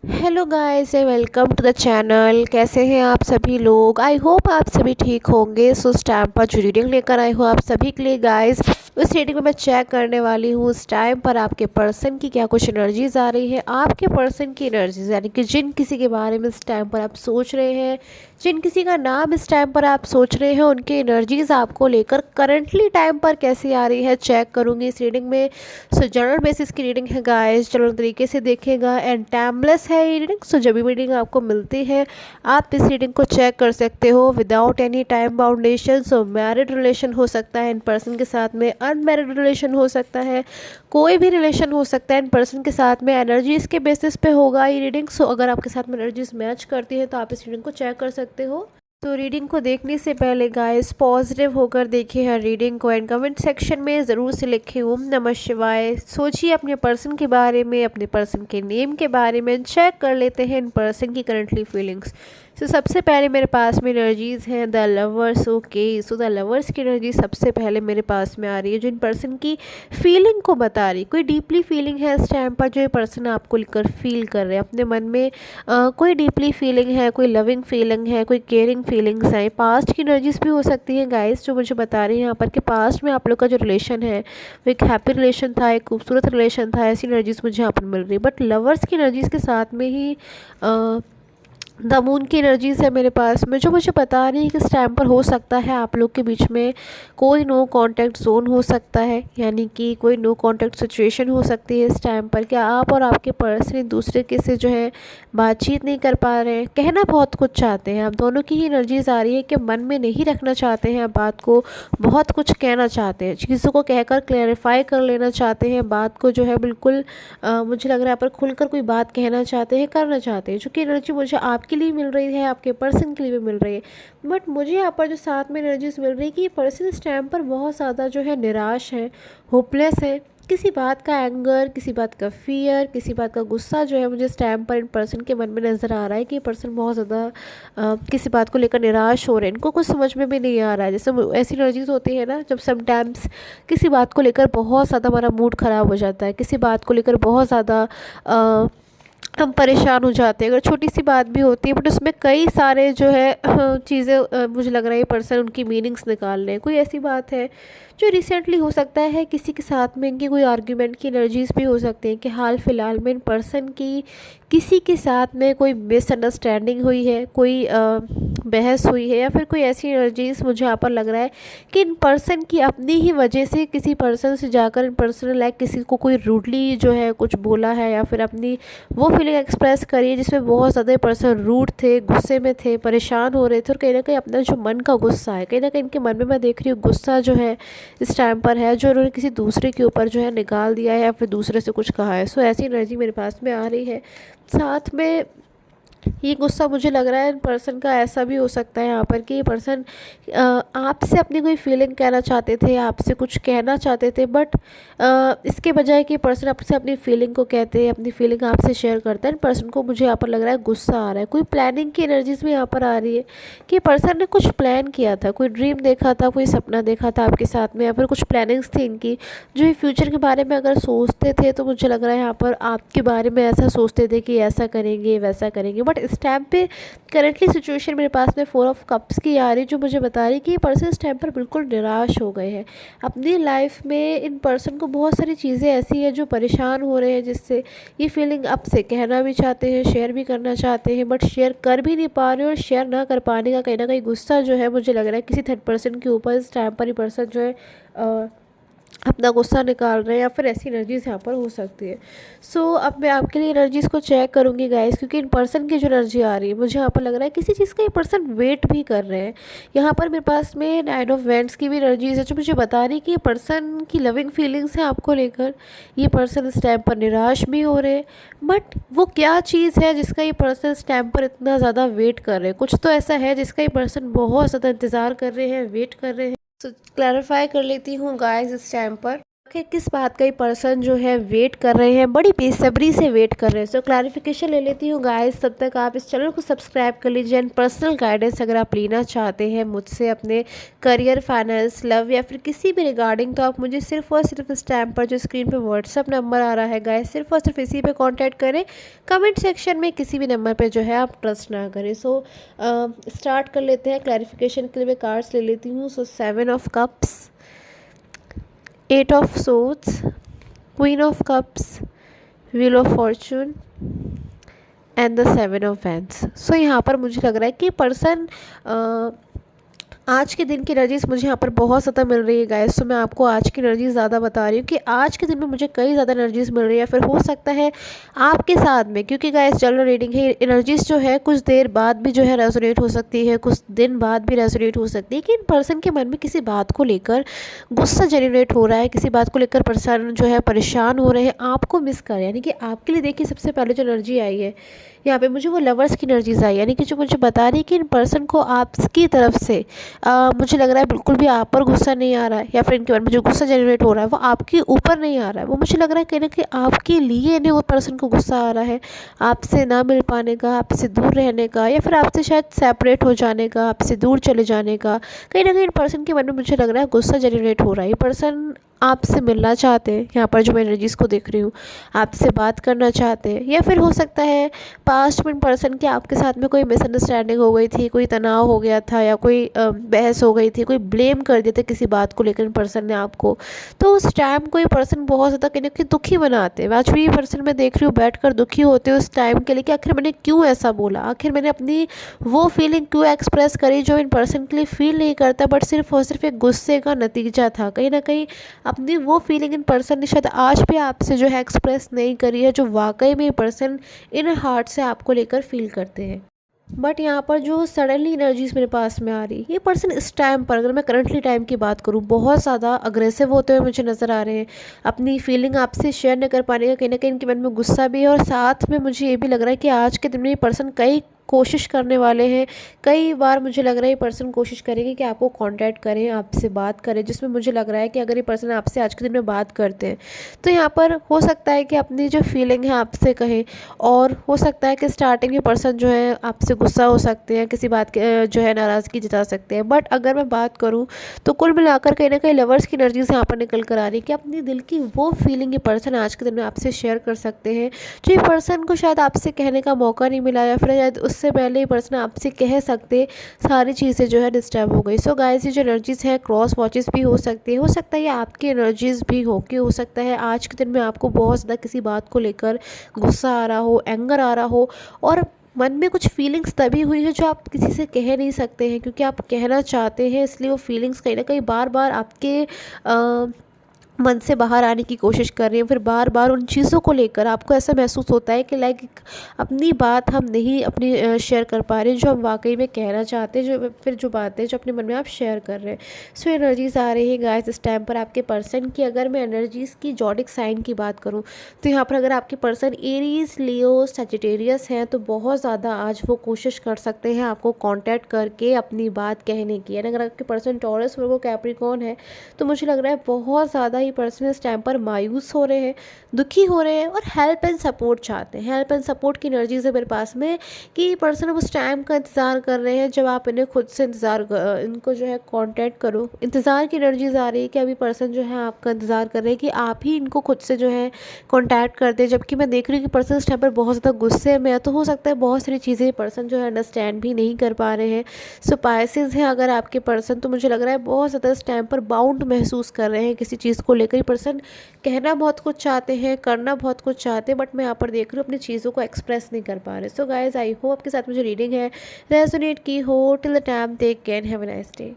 Hello guys welcome to the channel. कैसे हैं आप सभी लोग? आई होप आप सभी ठीक होंगे। सो उस टाइम पर जो रीडिंग लेकर आई हूँ आप सभी के लिए गाइस, उस रीडिंग में मैं चेक करने वाली हूँ उस टाइम पर आपके पर्सन की क्या कुछ एनर्जीज आ रही है। आपके पर्सन की एनर्जीज यानी कि जिन किसी के बारे में इस टाइम पर आप सोच रहे हैं, जिन किसी का नाम इस टाइम पर आप सोच रहे हैं, उनकी एनर्जीज आपको लेकर करंटली टाइम पर कैसी आ रही है चेक करूँगी इस रीडिंग में। सो जनरल बेसिस की रीडिंग है गाइस, जनरल तरीके से देखेगा एंड टाइमलेस है ये रीडिंग। सो जब भी रीडिंग आपको मिलती है आप इस रीडिंग को चेक कर सकते हो विदाउट एनी टाइम बाउंडेशन। सो मैरिड रिलेशन हो सकता है इन पर्सन के साथ में, अनमैरिड रिलेशन हो सकता है, कोई भी रिलेशन हो सकता है इन पर्सन के साथ में। एनर्जीज के बेसिस पे होगा ये रीडिंग। सो अगर आपके साथ में एनर्जीज मैच करती है तो आप इस रीडिंग को चेक कर सकते हो। तो रीडिंग को देखने से पहले गाइस पॉजिटिव होकर देखिए हर रीडिंग को एंड कमेंट सेक्शन में ज़रूर से लिखिए ओम नमः शिवाय। सोचिए अपने पर्सन के बारे में, अपने पर्सन के नेम के बारे में। चेक कर लेते हैं इन पर्सन की करंटली फीलिंग्स। सो सबसे पहले मेरे पास में एनर्जीज़ हैं the lovers. Okay, so the lovers की एनर्जी सबसे पहले मेरे पास में आ रही है जो इन पर्सन की फीलिंग को बता रही। कोई डीपली फीलिंग है इस टाइम पर जो ये पर्सन आपको लेकर फील कर रहे हैं अपने मन में। कोई डीपली फीलिंग है, कोई लविंग फीलिंग है, कोई केयरिंग फीलिंग्स हैं। पास्ट की एनर्जीज भी हो सकती हैं गाइस जो मुझे बता रही हैं यहाँ पर कि पास्ट में आप लोग का जो रिलेशन है वो एक हैप्पी रिलेशन था, एक खूबसूरत रिलेशन था। ऐसी एनर्जीज मुझे यहाँ पर मिल रही है। बट लवर्स की एनर्जीज के साथ में ही द मून की एनर्जीज है मेरे पास में जो मुझे बता रही है कि इस टाइम पर हो सकता है आप लोग के बीच में कोई नो कांटेक्ट जोन हो सकता है, यानी कि कोई नो कांटेक्ट सिचुएशन हो सकती है इस टाइम पर। क्या आप और आपके पर्सन एक दूसरे के से जो है बातचीत नहीं कर पा रहे हैं, कहना बहुत कुछ चाहते हैं। आप दोनों की ही एनर्जीज आ रही है कि मन में नहीं रखना चाहते हैं बात को, बहुत कुछ कहना चाहते हैं, चीज़ों को कहकर क्लैरिफाई कर लेना चाहते हैं बात को जो है बिल्कुल। मुझे लग रहा है यहाँ पर खुलकर कोई बात कहना चाहते हैं, करना चाहते हैं। जो कि एनर्जी मुझे आपके लिए मिल रही है, आपके पर्सन के लिए भी मिल रही है। बट मुझे यहाँ पर जो साथ में एनर्जीज मिल रही है कि ये पर्सन इस टाइम पर बहुत ज़्यादा जो है निराश है, होपलेस है। किसी बात का एंगर, किसी बात का फियर, किसी बात का गुस्सा जो है मुझे इस टाइम पर इन पर्सन के मन में नज़र आ रहा है कि ये पर्सन बहुत ज़्यादा किसी बात को लेकर निराश हो रहे हैं। इनको कुछ समझ में भी नहीं आ रहा है। जैसे ऐसी एनर्जीज होती है ना जब समटाइम्स किसी बात को लेकर बहुत ज़्यादा हमारा मूड ख़राब हो जाता है, किसी बात को लेकर बहुत ज़्यादा हम परेशान हो जाते हैं। अगर छोटी सी बात भी होती है बट उसमें कई सारे जो है चीज़ें मुझे लग रहा है पर्सन उनकी मीनिंग्स निकाल रहे हैं। कोई ऐसी बात है जो रिसेंटली हो सकता है किसी के साथ में, इनकी कोई आर्ग्यूमेंट की एनर्जीज भी हो सकती हैं कि हाल फिलहाल में इन पर्सन की किसी के साथ में कोई मिसअंडरस्टैंडिंग हुई है, कोई बहस हुई है, या फिर कोई ऐसी एनर्जीज मुझे यहाँ पर लग रहा है कि इन पर्सन की अपनी ही वजह से किसी पर्सन से जाकर इन पर्सन लाइक किसी को कोई रूडली जो है कुछ बोला है, या फिर अपनी वो फीलिंग एक्सप्रेस करी है जिसमें बहुत ज़्यादा पर्सन रूड थे, गुस्से में थे, परेशान हो रहे थे। और कहीं ना कहीं अपना जो मन का गुस्सा है, कहीं ना कहीं इनके मन में मैं देख रही हूँ गुस्सा जो है इस टाइम पर है जो उन्होंने किसी दूसरे के ऊपर जो है निकाल दिया है या फिर दूसरे से कुछ कहा है। सो ऐसी एनर्जी मेरे पास में आ रही है। साथ में ये गुस्सा मुझे लग रहा है इन पर्सन का ऐसा भी हो सकता है यहाँ पर कि ये पर्सन आपसे अपनी कोई फीलिंग कहना चाहते थे, आपसे कुछ कहना चाहते थे, बट इसके बजाय कि पर्सन आपसे अपनी फीलिंग को कहते हैं, अपनी फीलिंग आपसे शेयर करता है, इन पर्सन को मुझे यहाँ पर लग रहा है गुस्सा आ रहा है। कोई प्लानिंग की एनर्जीज भी यहाँ पर आ रही है कि पर्सन ने कुछ प्लान किया था, कोई ड्रीम देखा था, कोई सपना देखा था आपके साथ में, या फिर कुछ प्लानिंग्स थी इनकी जो ये फ्यूचर के बारे में अगर सोचते थे तो मुझे लग रहा है यहाँ पर आपके बारे में ऐसा सोचते थे कि ऐसा करेंगे वैसा करेंगे। बट इस टाइम पे करंटली सिचुएशन मेरे पास में 4 ऑफ कप्स की आ रही जो मुझे बता रही कि ये पर्सन इस टाइम पर बिल्कुल निराश हो गए हैं अपनी लाइफ में। इन पर्सन को बहुत सारी चीज़ें ऐसी हैं जो परेशान हो रहे हैं, जिससे ये फीलिंग आपसे कहना भी चाहते हैं, शेयर भी करना चाहते हैं, बट शेयर कर भी नहीं पा रहे। और शेयर ना कर पाने का कहीं ना कहीं गुस्सा जो है मुझे लग रहा है किसी थर्ड पर्सन के ऊपर इस टाइम पर ये पर्सन जो है अपना गुस्सा निकाल रहे हैं, या फिर ऐसी एनर्जीज यहाँ पर हो सकती है। सो अब मैं आपके लिए एनर्जीज़ को चेक करूँगी गाइस, क्योंकि इन पर्सन की जो एनर्जी आ रही है मुझे यहाँ पर लग रहा है किसी चीज़ का ये पर्सन वेट भी कर रहे हैं। यहाँ पर मेरे पास में 9 ऑफ वैंड्स की भी एनर्जीज है जो मुझे बता रही है कि ये पर्सन की लविंग फीलिंग्स हैं आपको लेकर। ये पर्सन इस टाइम पर निराश भी हो रहे हैं, बट वो क्या चीज़ है जिसका ये पर्सन इस टाइम पर इतना ज़्यादा वेट कर रहे हैं। कुछ तो ऐसा है जिसका ये पर्सन बहुत ज़्यादा इंतज़ार कर रहे हैं, वेट कर रहे हैं। तो क्लैरिफाई कर लेती हूँ गाइस इस टाइम पर आखिर किस बात का ये पर्सन जो है वेट कर रहे हैं, बड़ी बेसब्री से वेट कर रहे हैं। सो क्लैरिफिकेशन ले लेती हूँ गाइस। तब तक आप इस चैनल को सब्सक्राइब कर लीजिए एंड पर्सनल गाइडेंस अगर आप लेना चाहते हैं मुझसे अपने करियर, फाइनेंस, लव या फिर किसी भी रिगार्डिंग, तो आप मुझे सिर्फ और सिर्फ इस टाइम पर जो स्क्रीन पर व्हाट्सअप नंबर आ रहा है गाइस, सिर्फ और सिर्फ इसी पर कॉन्टैक्ट करें। कमेंट सेक्शन में किसी भी नंबर पर जो है आप ट्रस्ट ना करें। सो स्टार्ट कर लेते हैं। क्लैरिफिकेशन के लिए मैं कार्ड्स ले लेती हूँ। सो 7 of cups, 8 of swords, Queen of cups, Wheel of fortune and the 7 of wands। सो यहाँ पर मुझे लग रहा है कि पर्सन आज के दिन की एनर्जीज मुझे यहाँ पर बहुत ज़्यादा मिल रही है गाइस। तो मैं आपको आज की एनर्जी ज़्यादा बता रही हूँ कि आज के दिन में मुझे कई ज़्यादा एनर्जीज मिल रही है। फिर हो सकता है आपके साथ में, क्योंकि गाइस जनरल रीडिंग है, एनर्जीज जो है कुछ देर बाद भी जो है रेजोनेट हो सकती है, कुछ दिन बाद भी रेजोनेट हो सकती है कि इन पर्सन के मन में किसी बात को लेकर गुस्सा जनरेट हो रहा है, किसी बात को लेकर पर्सन जो है परेशान हो रहे हैं, आपको मिस कर, यानी कि आपके लिए देखिए सबसे पहले जो एनर्जी आई है यहाँ पे मुझे वो लवर्स की एनर्जीज आई, यानी कि जो मुझे बता रही है कि इन पर्सन को आपकी तरफ से मुझे लग रहा है बिल्कुल भी आप पर गुस्सा नहीं आ रहा है, या फिर इनके बारे में जो गुस्सा जनरेट हो रहा है वो आपके ऊपर नहीं आ रहा है। वो मुझे लग रहा है कहीं ना कहीं आपके लिए इन्हें वो पर्सन को गुस्सा आ रहा है, आपसे ना मिल पाने का, आपसे दूर रहने का, या फिर आपसे शायद सेपरेट हो जाने का, आपसे दूर चले जाने का। कहीं ना कहीं पर्सन के मन में मुझे लग रहा है गुस्सा जनरेट हो रहा है। ये पर्सन आपसे मिलना चाहते हैं, यहाँ पर जो मैं एनर्जीज़ को देख रही हूँ, आपसे बात करना चाहते हैं, या फिर हो सकता है पास्ट में पर्सन के आपके साथ में कोई मिसअंडरस्टैंडिंग हो गई थी, कोई तनाव हो गया था, या कोई बहस हो गई थी, कोई ब्लेम कर दिया था किसी बात को लेकर पर्सन ने आपको। तो उस टाइम कोई पर्सन बहुत ज़्यादा कहीं ना कहीं दुखी बनाते हैं। आज भी पर्सन मैं देख रही हूँ बैठ कर दुखी होते हैं उस टाइम के लिए कि आखिर मैंने क्यों ऐसा बोला, आखिर मैंने अपनी वो फीलिंग क्यों एक्सप्रेस करी जो इन पर्सन के लिए फील नहीं करता, बट सिर्फ और सिर्फ एक गुस्से का नतीजा था। कहीं ना कहीं अपनी वो फीलिंग इन पर्सन ने शायद आज भी आपसे जो है एक्सप्रेस नहीं करी है, जो वाकई में ये पर्सन इन हार्ट से आपको लेकर फील करते हैं। बट यहाँ पर जो सडनली एनर्जीज मेरे पास में आ रही, ये पर्सन इस टाइम पर, अगर मैं करंटली टाइम की बात करूँ, बहुत ज़्यादा अग्रेसिव होते हुए मुझे नज़र आ रहे हैं। अपनी फीलिंग आपसे शेयर नहीं कर पाने का कहीं ना कहीं इनके मन में गुस्सा भी है, और साथ में मुझे ये भी लग रहा है कि आज के दिन में ये पर्सन कई कोशिश करने वाले हैं। कई बार मुझे लग रहा है ये पर्सन कोशिश करेंगे कि आपको कांटेक्ट करें, आपसे बात करें, जिसमें मुझे लग रहा है कि अगर ये पर्सन आपसे आज के दिन में बात करते हैं तो यहाँ पर हो सकता है कि अपनी जो फीलिंग है आपसे कहें, और हो सकता है कि स्टार्टिंग में पर्सन जो है आपसे गुस्सा हो सकते हैं, किसी बात के जो है नाराज़गी जता सकते हैं। बट अगर मैं बात करूँ तो कुल मिलाकर कहीं ना कहीं लवर्स की एनर्जी से यहाँ पर निकल कर आ रही है कि अपनी दिल की वो फीलिंग ये पर्सन आज के दिन में आपसे शेयर कर सकते हैं, जो ये पर्सन को शायद आपसे कहने का मौका नहीं मिला, या फिर शायद उससे पहले ही पर्सन आपसे कह सकते, सारी चीज़ें जो है डिस्टर्ब हो गई। सो गाइस, ये जो एनर्जीज़ है क्रॉस वॉचेस भी हो सकती है, हो सकता है ये आपकी एनर्जीज़ भी हो सकता है आज के दिन में आपको बहुत ज़्यादा किसी बात को लेकर गुस्सा आ रहा हो, एंगर आ रहा हो, और मन में कुछ फीलिंग्स तभी हुई है जो आप किसी से कह नहीं सकते हैं, क्योंकि आप कहना चाहते हैं, इसलिए वो फीलिंग्स कहीं ना कहीं बार बार आपके मन से बाहर आने की कोशिश कर रही है। फिर बार बार उन चीज़ों को लेकर आपको ऐसा महसूस होता है कि लाइक अपनी बात हम नहीं अपनी शेयर कर पा रहे हैं, जो हम वाकई में कहना चाहते हैं, जो फिर जो बातें जो अपने मन में आप शेयर कर रहे हैं। सो एनर्जीज़ आ रही है गाइस इस टाइम पर आपके पर्सन की। अगर मैं एनर्जीज़ की जॉडिक साइन की बात करूँ तो यहाँ पर अगर आपके पर्सन एरीज, लियो, सजिटेरियस हैं तो बहुत ज़्यादा आज वो कोशिश कर सकते हैं आपको कॉन्टैक्ट करके अपनी बात कहने की। अगर आपके पर्सन टॉरस, वर्गो, कैप्रिकॉर्न है तो मुझे लग रहा है बहुत ज़्यादा ही पर्सन इस टाइम पर मायूस हो रहे हैं, दुखी हो रहे हैं, और हेल्प एंड सपोर्ट चाहते हैं। हेल्प एंड सपोर्ट की एनर्जीज है मेरे पास में कि ये पर्सन उस टाइम का इंतज़ार कर रहे हैं जब आप इन्हें खुद से इनको जो है कांटेक्ट करो। इंतज़ार की एनर्जीज आ रही है कि अभी पर्सन जो है आपका इंतज़ार कर रहे हैं कि आप ही इनको खुद से जो है कांटेक्ट कर दें। जबकि मैं देख रही हूँ कि पर्सन इस टाइम पर बहुत ज़्यादा गुस्से में है, तो हो सकता है बहुत सारी चीज़ें पर्सन जो है अंडरस्टैंड भी नहीं कर पा रहे हैं। सो पाइसेस हैं अगर आपके पर्सन, तो मुझे लग रहा है बहुत ज़्यादा इस टाइम पर बाउंड महसूस कर रहे हैं किसी चीज़ को लेकर। पर्सन कहना बहुत कुछ चाहते हैं, करना बहुत कुछ चाहते हैं, बट मैं यहाँ पर देख रही हूँ अपनी चीज़ों को एक्सप्रेस नहीं कर पा रहे। सो गाइज, आई होप आपके साथ मुझे रीडिंग है रेजोनेट की हो। Till the time, take care, have a nice day.